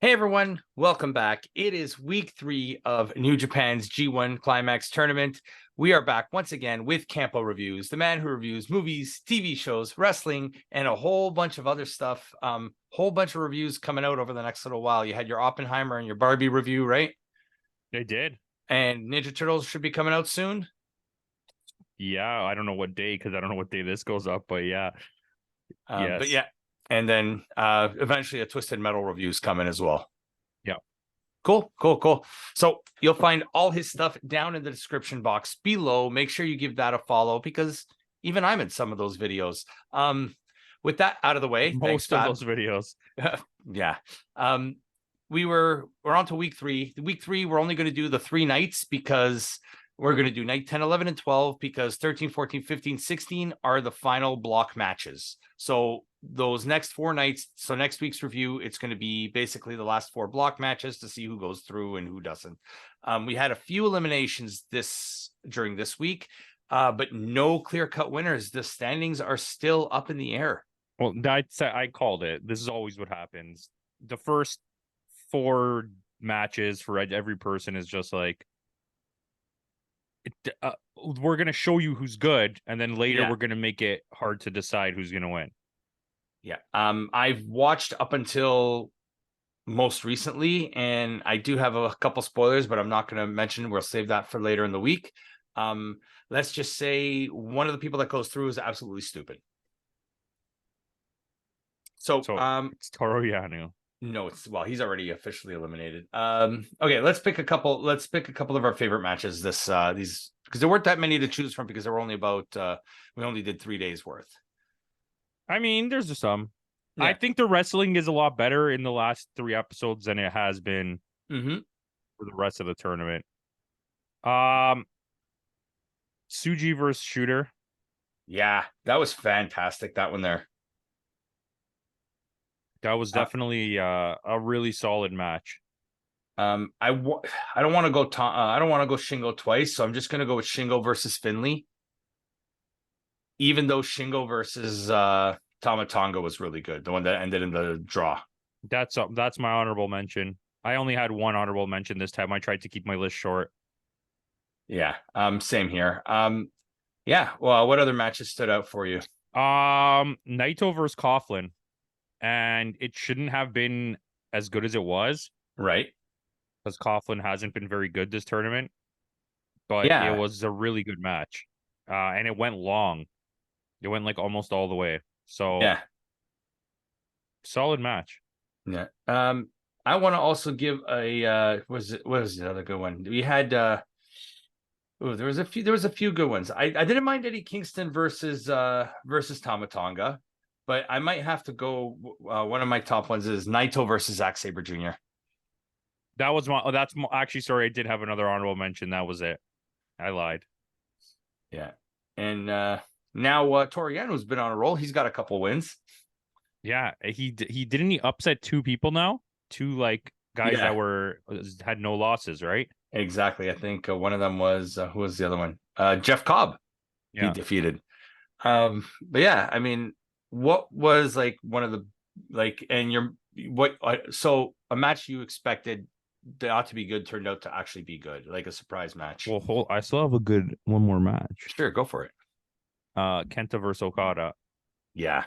Hey everyone, welcome back. It is week 3 of New Japan's G1 Climax tournament. We are back once again with Campo Reviews, the man who reviews movies, TV shows, wrestling, and a whole bunch of other stuff. Whole bunch of reviews coming out over the next little while. You had your Oppenheimer and your Barbie review, right? They did. And Ninja Turtles should be coming out soon. Yeah, I don't know what day because I don't know what day this goes up, but yeah. But Yes. yeah, and then eventually a Twisted Metal review is coming as well. Yeah. Cool. So you'll find all his stuff down in the description box below. Make sure you give that a follow because even I'm in some of those videos. With that out of the way, thanks, Most of Fab. those videos. Yeah. We're on to week 3. Week 3, we're only going to do the 3 nights because we're going to do night 10, 11, and 12 because 13, 14, 15, 16 are the final block matches. So those next 4 nights, so next week's review, it's going to be basically the last 4 block matches to see who goes through and who doesn't. We had a few eliminations during this week, but no clear-cut winners. The standings are still up in the air. Well, I called it. This is always what happens. The first 4 matches for every person is just like we're gonna show you who's good, and then later we're gonna make it hard to decide who's gonna win. Yeah. I've watched up until most recently, and I do have a couple spoilers, but I'm not going to mention. We'll save that for later in the week. Let's just say one of the people that goes through is absolutely stupid. So it's Toru Yano. No, he's already officially eliminated. Okay, let's pick a couple of our favorite matches these because there weren't that many to choose from because there were only about we only did 3 days worth. I mean, there's just some. Yeah. I think the wrestling is a lot better in the last 3 episodes than it has been for the rest of the tournament. Suji versus Shooter. Yeah, that was fantastic. That one there. That was definitely a really solid match. I don't want to go I don't want to go Shingo twice, so I'm just going to go with Shingo versus Finley. Even though Shingo versus Tama Tonga was really good, the one that ended in the draw. That's my honorable mention. I only had one honorable mention this time. I tried to keep my list short. Yeah, same here. Yeah, well, what other matches stood out for you? Naito versus Coughlin, and it shouldn't have been as good as it was, right? Because Coughlin hasn't been very good this tournament, but it was a really good match, and it went long. It went like almost all the way. So yeah, solid match. Yeah. I want to also give a what was the other good one? We had there was a few good ones. I didn't mind Eddie Kingston versus Tama Tonga, but I might have to go one of my top ones is Naito versus Zack Sabre Jr. That was actually, sorry, I did have another honorable mention. That was it. I lied. Yeah. And now Toru Yano's been on a roll. He's got a couple wins. Yeah, he didn't he upset 2 people now? 2 like guys that had no losses, right? Exactly. I think one of them was who was the other one? Jeff Cobb. Yeah. He defeated. But yeah, I mean, what was like one of the so a match you expected that ought to be good turned out to actually be good, like a surprise match. Well, I still have one more match. Sure, go for it. Kenta versus Okada. Yeah.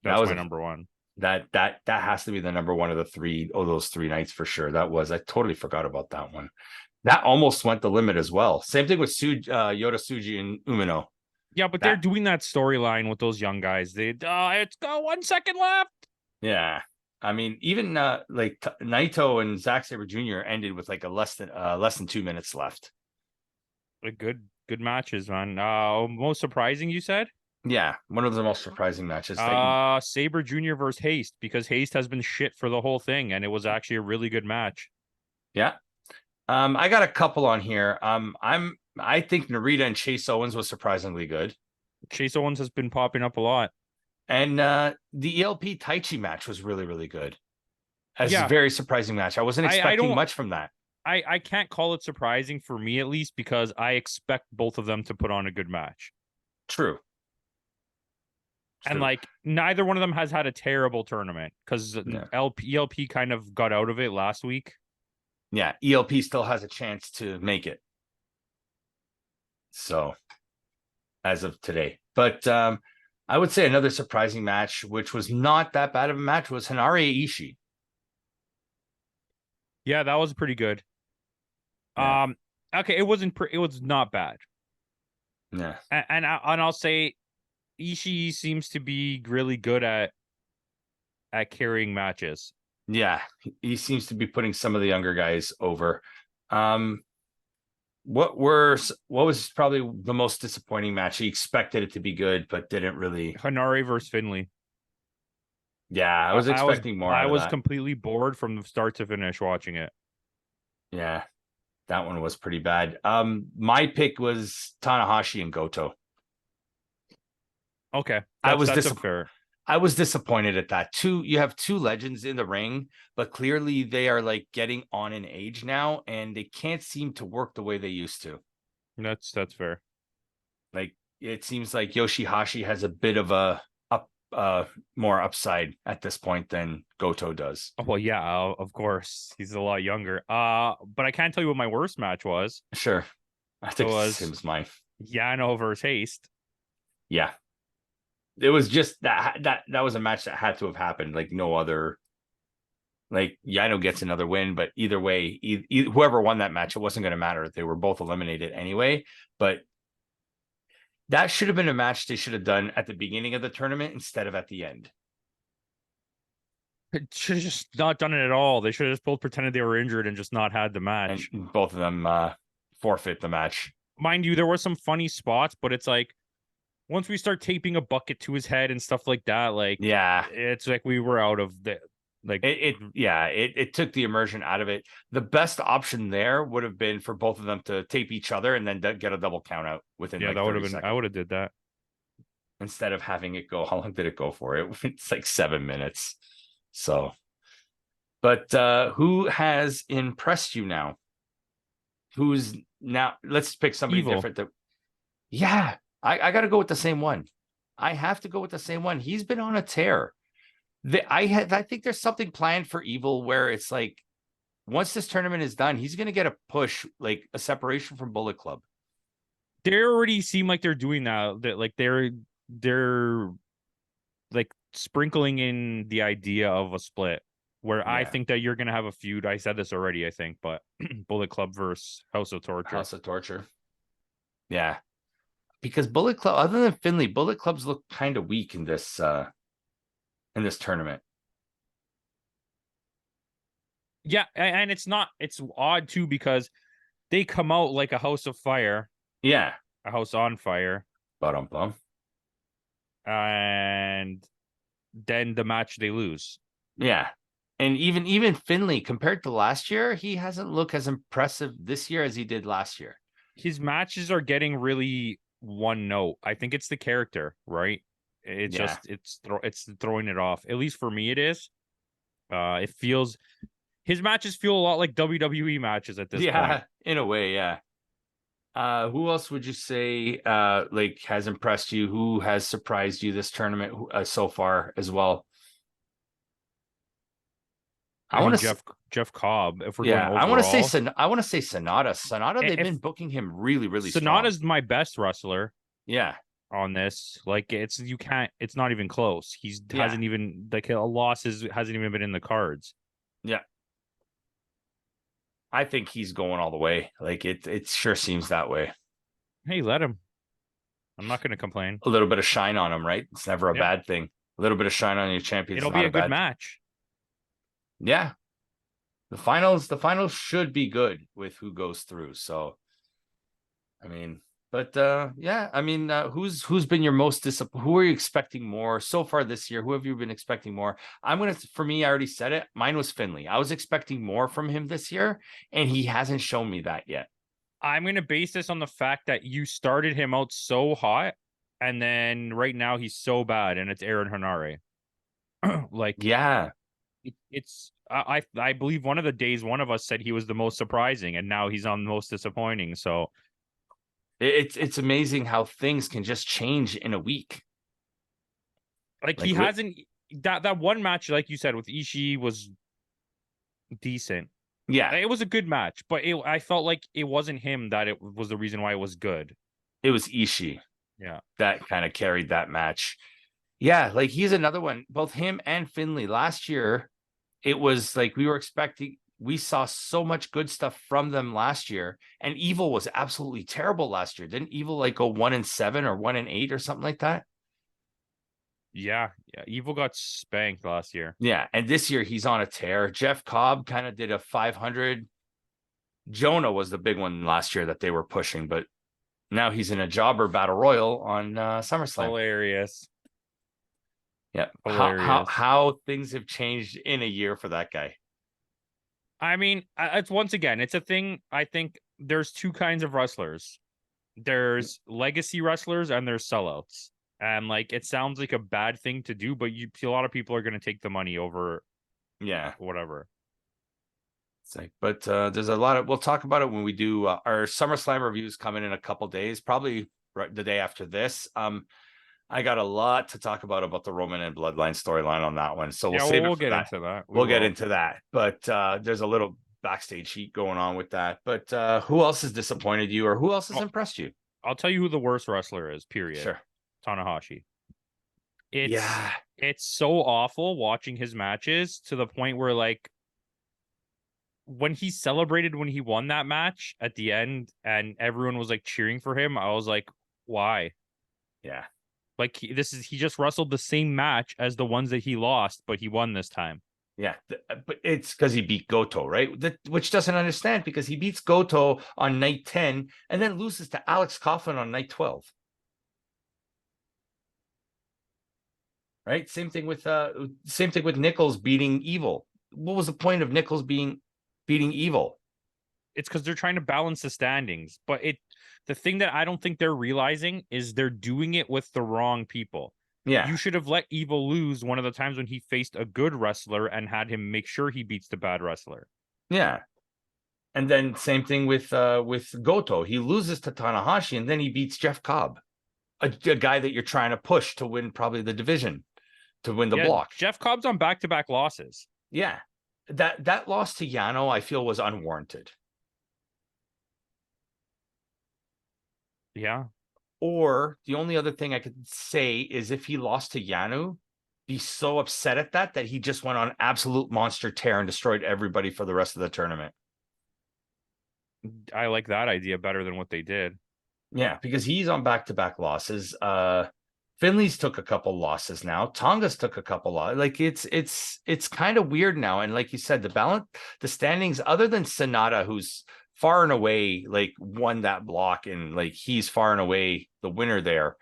That was my number one. That has to be the number one of those 3 nights for sure. I totally forgot about that one. That almost went the limit as well. Same thing with Yota Tsuji and Umino. Yeah, but they're doing that storyline with those young guys. It's got 1 second left. Yeah. I mean, even like Naito and Zack Sabre Jr. ended with like less than 2 minutes left. Good matches, man. Most surprising, you said? Yeah, one of the most surprising matches. Sabre Jr. versus Haste, because Haste has been shit for the whole thing, and it was actually a really good match. Yeah. I got a couple on here. I think Narita and Chase Owens was surprisingly good. Chase Owens has been popping up a lot. And the ELP Taichi match was really, really good. It's a very surprising match. I wasn't expecting much from that. I can't call it surprising, for me at least, because I expect both of them to put on a good match. True. And like neither one of them has had a terrible tournament because ELP kind of got out of it last week. Yeah, ELP still has a chance to make it. So as of today. But I would say another surprising match, which was not that bad of a match, was Hinare Ishii. Yeah, that was pretty good. Yeah. Okay, it was not bad. Yeah. And I'll say Ishii seems to be really good at carrying matches. Yeah, he seems to be putting some of the younger guys over. What was probably the most disappointing match? He expected it to be good, but didn't really. Hinare versus Finley. Yeah, I was expecting more. I was completely bored from the start to finish watching it. Yeah, that one was pretty bad. My pick was Tanahashi and Goto. Okay, that's fair. I was disappointed at that. You have two legends in the ring, but clearly they are like getting on in age now, and they can't seem to work the way they used to. That's fair. Like it seems like Yoshihashi has a bit of a more upside at this point than Goto does. Oh, well, yeah, of course. He's a lot younger. But I can't tell you what my worst match was. Sure. I think it was mine. Yano versus Haste. Yeah. It was just that was a match that had to have happened. Like no other. Like Yano gets another win, but either way, whoever won that match, it wasn't going to matter. They were both eliminated anyway. But that should have been a match they should have done at the beginning of the tournament instead of at the end. It should have just not done it at all. They should have just both pretended they were injured and just not had the match. And both of them forfeit the match. Mind you, there were some funny spots, but it's like once we start taping a bucket to his head and stuff like that, like it's like we were out of the like it took the immersion out of it. The best option there would have been for both of them to tape each other and then get a double count out within that would have been seconds. I would have did that instead of having it go. How long did it go for? It's like 7 minutes. So, but who has impressed you now? Who's now? Let's pick somebody different. Yeah, I got to go with the same one. I have to go with the same one. He's been on a tear. I think there's something planned for Evil where it's like once this tournament is done, he's going to get a push, like a separation from Bullet Club. They already seem like they're doing that. That like they're like sprinkling in the idea of a split where I think that you're going to have a feud. I said this already, I think, but Bullet Club versus House of Torture. House of Torture. Yeah. Because Bullet Club, other than Finley, Bullet Clubs look kind of weak in this tournament. Yeah, and it's odd too because they come out like a house of fire. Yeah. A house on fire. Bum. And then the match they lose. Yeah. And even Finley, compared to last year, he hasn't looked as impressive this year as he did last year. His matches are getting really one note. I think it's the character, right? It's just it's throwing it off. At least for me, it is. It feels his matches feel a lot like WWE matches at this point. Yeah, in a way, yeah. Who else would you say like has impressed you? Who has surprised you this tournament so far as well? I want to Jeff Cobb. If we're going overall. I want to say Sonata. Sonata, they've been booking him really, really strong. Sonata's my best wrestler. Yeah. On this, like it's not even close. Hasn't even like a loss hasn't even been in the cards. Yeah. I think he's going all the way. Like it sure seems that way. Hey, let him. I'm not going to complain. A little bit of shine on him, right? It's never a bad thing. A little bit of shine on your champion. It'll be a good match. Yeah. The finals should be good with who goes through. So, I mean, but who's been your most disappointed? Who are you expecting more so far this year? Who have you been expecting more? For me, I already said it. Mine was Finley. I was expecting more from him this year, and he hasn't shown me that yet. I'm going to base this on the fact that you started him out so hot, and then right now he's so bad, and it's Aaron Henare. I believe one of the days one of us said he was the most surprising, and now he's on the most disappointing. So it's amazing how things can just change in a week. Like Like he hasn't that one match, like you said, with Ishii was decent. yeah, It was a good match, but I felt like it wasn't him that it was the reason why it was good. it was Ishii Yeah. that kind of carried that match. Yeah, like he's another one. Both him and Finley last year, it was like we saw so much good stuff from them last year. And Evil was absolutely terrible last year. Didn't Evil like go 1-7 or 1-8 or something like that? Yeah. Evil got spanked last year. Yeah. And this year he's on a tear. Jeff Cobb kind of did a 500. Jonah was the big one last year that they were pushing, but now he's in a jobber battle royal on SummerSlam. Hilarious. Yeah. Hilarious. How things have changed in a year for that guy. I mean, it's once again, it's a thing. I think there's two kinds of wrestlers. There's legacy wrestlers and there's sellouts. And like it sounds like a bad thing to do, but a lot of people are going to take the money over whatever. It's like, but there's a lot of, we'll talk about it when we do our SummerSlam reviews coming in a couple days, probably right the day after this. I got a lot to talk about the Roman and Bloodline storyline on that one. So we'll save we'll it for get that. into that. We'll get into that. But there's a little backstage heat going on with that. But who else has disappointed you or who else has impressed you? I'll tell you who the worst wrestler is, period. Sure. Tanahashi. It's so awful watching his matches to the point where like when he celebrated when he won that match at the end and everyone was like cheering for him, I was like, why? Yeah. Like he just wrestled the same match as the ones that he lost, but he won this time. Yeah, but it's because he beat Goto, right? Which doesn't understand because he beats Goto on night 10 and then loses to Alex Coughlin on night 12. Right? Same thing with Nichols beating Evil. What was the point of Nichols beating Evil? It's because they're trying to balance the standings, but the thing that I don't think they're realizing is they're doing it with the wrong people. Yeah. You should have let Evil lose one of the times when he faced a good wrestler and had him make sure he beats the bad wrestler. Yeah. And then same thing with Goto. He loses to Tanahashi and then he beats Jeff Cobb, a guy that you're trying to push to win probably the division, to win the block. Jeff Cobb's on back-to-back losses. Yeah. That loss to Yano, I feel, was unwarranted. Yeah. Or the only other thing I could say is if he lost to Yano, be so upset at that he just went on absolute monster tear and destroyed everybody for the rest of the tournament. I like that idea better than what they did. Yeah, because he's on back-to-back losses. Finley's took a couple losses now. Tonga's took a couple losses. Like it's kind of weird now. And like you said, the standings, other than Sonata, who's far and away like won that block and like he's far and away the winner there.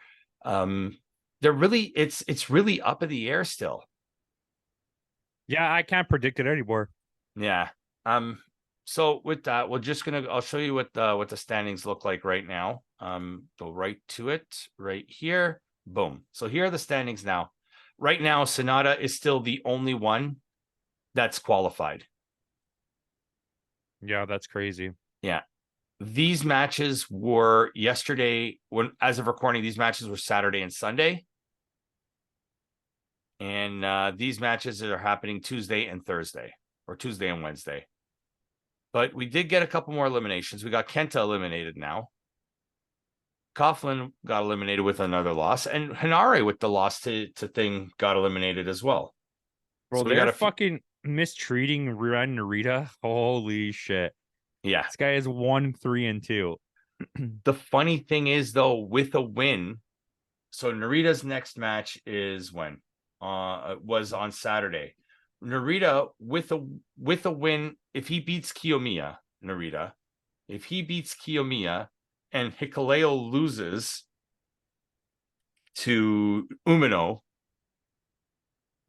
They're really it's really up in the air still. Yeah, I can't predict it anymore. Yeah. So with that, I'll show you what the standings look like right now. Go right to it right here. Boom. So here are the standings now. Right now, Sonata is still the only one that's qualified. Yeah, that's crazy. Yeah. These matches were yesterday, as of recording, these matches were Saturday and Sunday. And these matches are happening Tuesday and Thursday, or Tuesday and Wednesday. But we did get a couple more eliminations. We got Kenta eliminated now. Coughlin got eliminated with another loss, and Hanare with the loss to Thing got eliminated as well. Bro, so they're fucking mistreating Ren Narita. Holy shit. Yeah. This guy is 1-3-2. The funny thing is, though, with a win, so Narita's next match is when? Was on Saturday. Narita with a win, if he beats Kiyomiya, Narita, if he beats Kiyomiya and Hikuleo loses to Umino,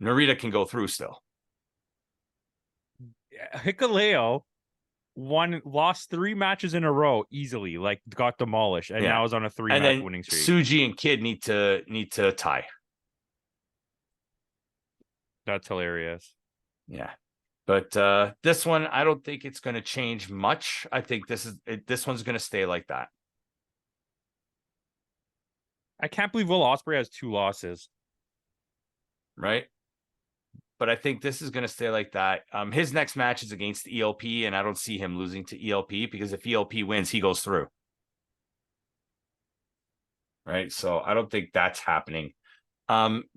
Narita can go through still. Hikuleo lost 3 matches in a row easily, like got demolished, and now is on a 3-match winning streak. Tsuji and Kid need to tie. That's hilarious. Yeah. But this one, I don't think it's going to change much. I think this one's going to stay like that. I can't believe Will Ospreay has 2 losses. right? But I think this is going to stay like that. His next match is against ELP, and I don't see him losing to ELP because if ELP wins, he goes through. Right? So I don't think that's happening.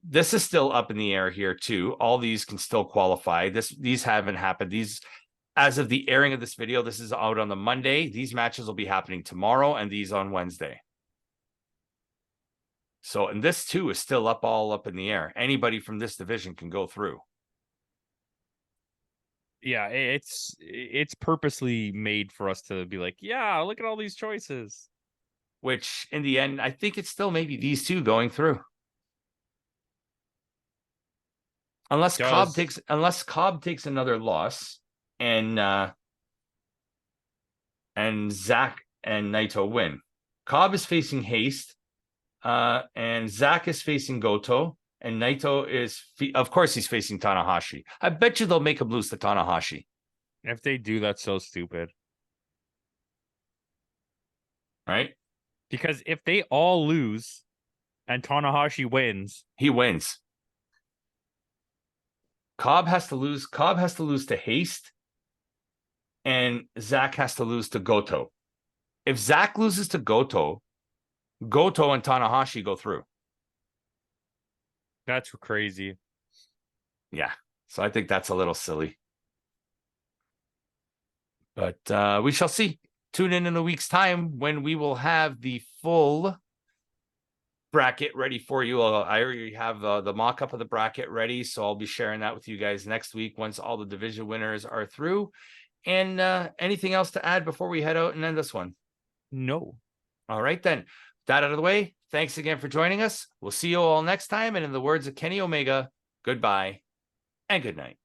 This is still up in the air here too. All these can still qualify. These haven't happened. These, as of the airing of this video, this is out on the Monday. These matches will be happening tomorrow and these on Wednesday. So, and this too is still all up in the air. Anybody from this division can go through. Yeah, it's purposely made for us to be like, yeah, look at all these choices. Which in the end, I think it's still maybe these two going through. Unless Cobb takes another loss and Zach and Naito win. Cobb is facing Haste, and Zach is facing Goto, and Naito is, of course, he's facing Tanahashi. I bet you they'll make him lose to Tanahashi. If they do, that's so stupid. Right? Because if they all lose and Tanahashi wins, he wins. Cobb has to lose. Cobb has to lose to Haste, and Zach has to lose to Goto. If Zach loses to Goto, Goto and Tanahashi go through. That's crazy. Yeah. So I think that's a little silly. But we shall see. Tune in a week's time when we will have the full bracket ready for you. I already have the mock-up of the bracket ready, so I'll be sharing that with you guys next week once all the division winners are through. And anything else to add before we head out and end this one? No. All right, then. That out of the way, thanks again for joining us. We'll see you all next time. And in the words of Kenny Omega, goodbye and good night.